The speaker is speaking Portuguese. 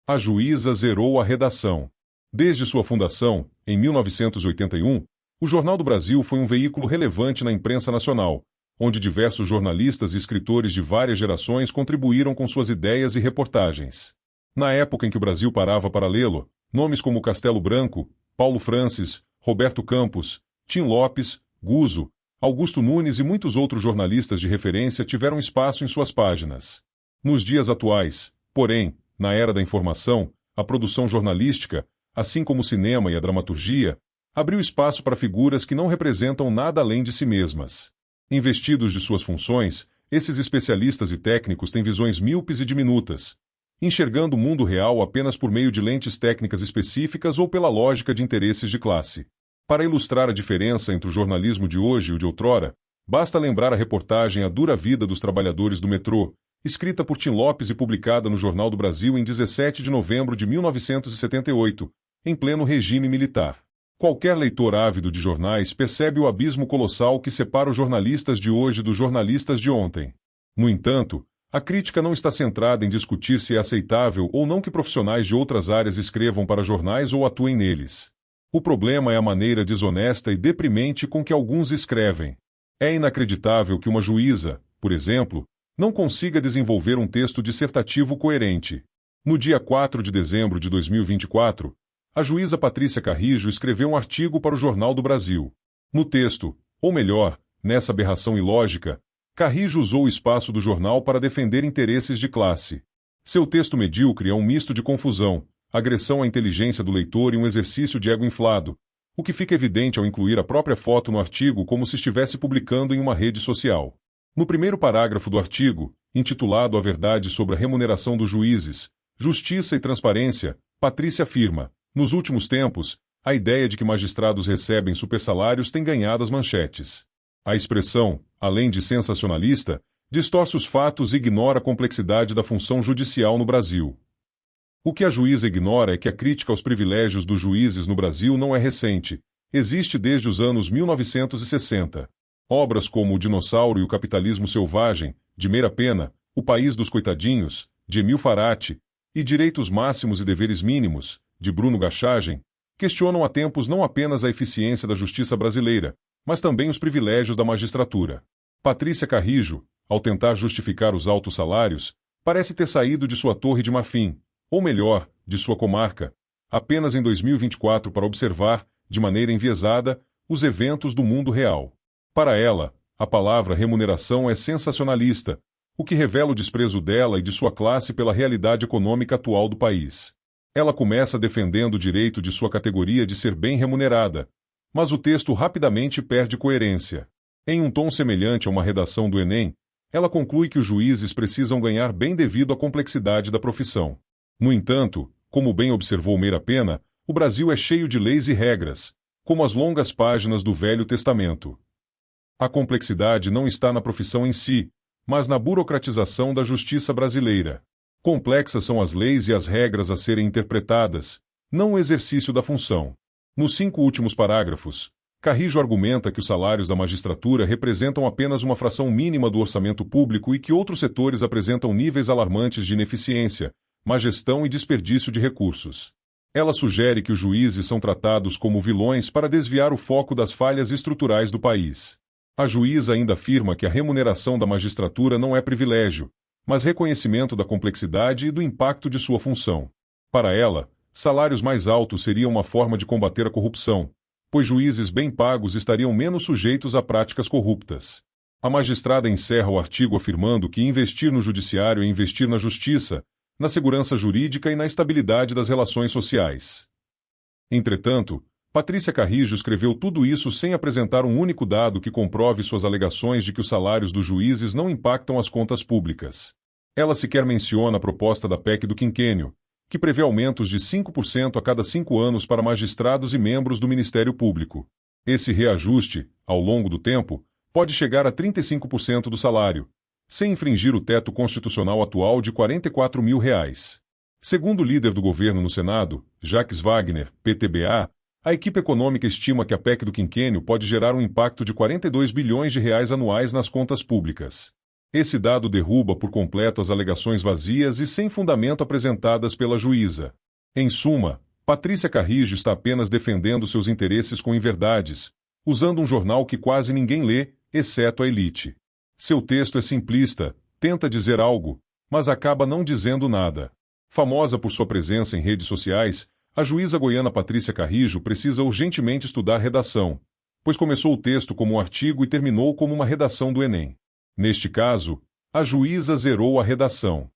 A juíza zerou a redação. Desde sua fundação, em 1981, o Jornal do Brasil foi um veículo relevante na imprensa nacional, onde diversos jornalistas e escritores de várias gerações contribuíram com suas ideias e reportagens. Na época em que o Brasil parava para lê-lo, nomes como Castelo Branco, Paulo Francis, Roberto Campos, Tim Lopes, Guzzo, Augusto Nunes e muitos outros jornalistas de referência tiveram espaço em suas páginas. Nos dias atuais, porém, na era da informação, a produção jornalística, assim como o cinema e a dramaturgia, abriu espaço para figuras que não representam nada além de si mesmas. Investidos de suas funções, esses especialistas e técnicos têm visões míopes e diminutas, enxergando o mundo real apenas por meio de lentes técnicas específicas ou pela lógica de interesses de classe. Para ilustrar a diferença entre o jornalismo de hoje e o de outrora, basta lembrar a reportagem A Dura Vida dos Trabalhadores do Metrô, escrita por Tim Lopes e publicada no Jornal do Brasil em 17 de novembro de 1978, em pleno regime militar. Qualquer leitor ávido de jornais percebe o abismo colossal que separa os jornalistas de hoje dos jornalistas de ontem. No entanto, a crítica não está centrada em discutir se é aceitável ou não que profissionais de outras áreas escrevam para jornais ou atuem neles. O problema é a maneira desonesta e deprimente com que alguns escrevem. É inacreditável que uma juíza, por exemplo, não consiga desenvolver um texto dissertativo coerente. No dia 4 de dezembro de 2024, a juíza Patrícia Carrijo escreveu um artigo para o Jornal do Brasil. No texto, ou melhor, nessa aberração ilógica, Carrijo usou o espaço do jornal para defender interesses de classe. Seu texto medíocre é um misto de confusão, agressão à inteligência do leitor e um exercício de ego inflado, o que fica evidente ao incluir a própria foto no artigo como se estivesse publicando em uma rede social. No primeiro parágrafo do artigo, intitulado A Verdade sobre a Remuneração dos Juízes, Justiça e Transparência, Patrícia afirma: nos últimos tempos, a ideia de que magistrados recebem supersalários tem ganhado as manchetes. A expressão, além de sensacionalista, distorce os fatos e ignora a complexidade da função judicial no Brasil. O que a juíza ignora é que a crítica aos privilégios dos juízes no Brasil não é recente, existe desde os anos 1960. Obras como O Dinossauro e o Capitalismo Selvagem, de Meira Pena, O País dos Coitadinhos, de Emil Farati, e Direitos Máximos e Deveres Mínimos, de Bruno Gachagem, questionam há tempos não apenas a eficiência da justiça brasileira, mas também os privilégios da magistratura. Patrícia Carrijo, ao tentar justificar os altos salários, parece ter saído de sua torre de marfim, ou melhor, de sua comarca, apenas em 2024 para observar, de maneira enviesada, os eventos do mundo real. Para ela, a palavra remuneração é sensacionalista, o que revela o desprezo dela e de sua classe pela realidade econômica atual do país. Ela começa defendendo o direito de sua categoria de ser bem remunerada, mas o texto rapidamente perde coerência. Em um tom semelhante a uma redação do Enem, ela conclui que os juízes precisam ganhar bem devido à complexidade da profissão. No entanto, como bem observou Meira Pena, o Brasil é cheio de leis e regras, como as longas páginas do Velho Testamento. A complexidade não está na profissão em si, mas na burocratização da justiça brasileira. Complexas são as leis e as regras a serem interpretadas, não o exercício da função. Nos 5 últimos parágrafos, Carrijo argumenta que os salários da magistratura representam apenas uma fração mínima do orçamento público e que outros setores apresentam níveis alarmantes de ineficiência, má gestão e desperdício de recursos. Ela sugere que os juízes são tratados como vilões para desviar o foco das falhas estruturais do país. A juíza ainda afirma que a remuneração da magistratura não é privilégio, mas reconhecimento da complexidade e do impacto de sua função. Para ela, salários mais altos seriam uma forma de combater a corrupção, pois juízes bem pagos estariam menos sujeitos a práticas corruptas. A magistrada encerra o artigo afirmando que investir no judiciário é investir na justiça, na segurança jurídica e na estabilidade das relações sociais. Entretanto, Patrícia Carrijo escreveu tudo isso sem apresentar um único dado que comprove suas alegações de que os salários dos juízes não impactam as contas públicas. Ela sequer menciona a proposta da PEC do quinquênio, que prevê aumentos de 5% a cada 5 anos para magistrados e membros do Ministério Público. Esse reajuste, ao longo do tempo, pode chegar a 35% do salário, sem infringir o teto constitucional atual de R$ 44 mil. Segundo o líder do governo no Senado, Jacques Wagner, PTBA, a equipe econômica estima que a PEC do quinquênio pode gerar um impacto de R$ 42 bilhões anuais nas contas públicas. Esse dado derruba por completo as alegações vazias e sem fundamento apresentadas pela juíza. Em suma, Patrícia Carrijo está apenas defendendo seus interesses com inverdades, usando um jornal que quase ninguém lê, exceto a elite. Seu texto é simplista, tenta dizer algo, mas acaba não dizendo nada. Famosa por sua presença em redes sociais, a juíza goiana Patrícia Carrijo precisa urgentemente estudar redação, pois começou o texto como um artigo e terminou como uma redação do Enem. Neste caso, a juíza zerou a redação.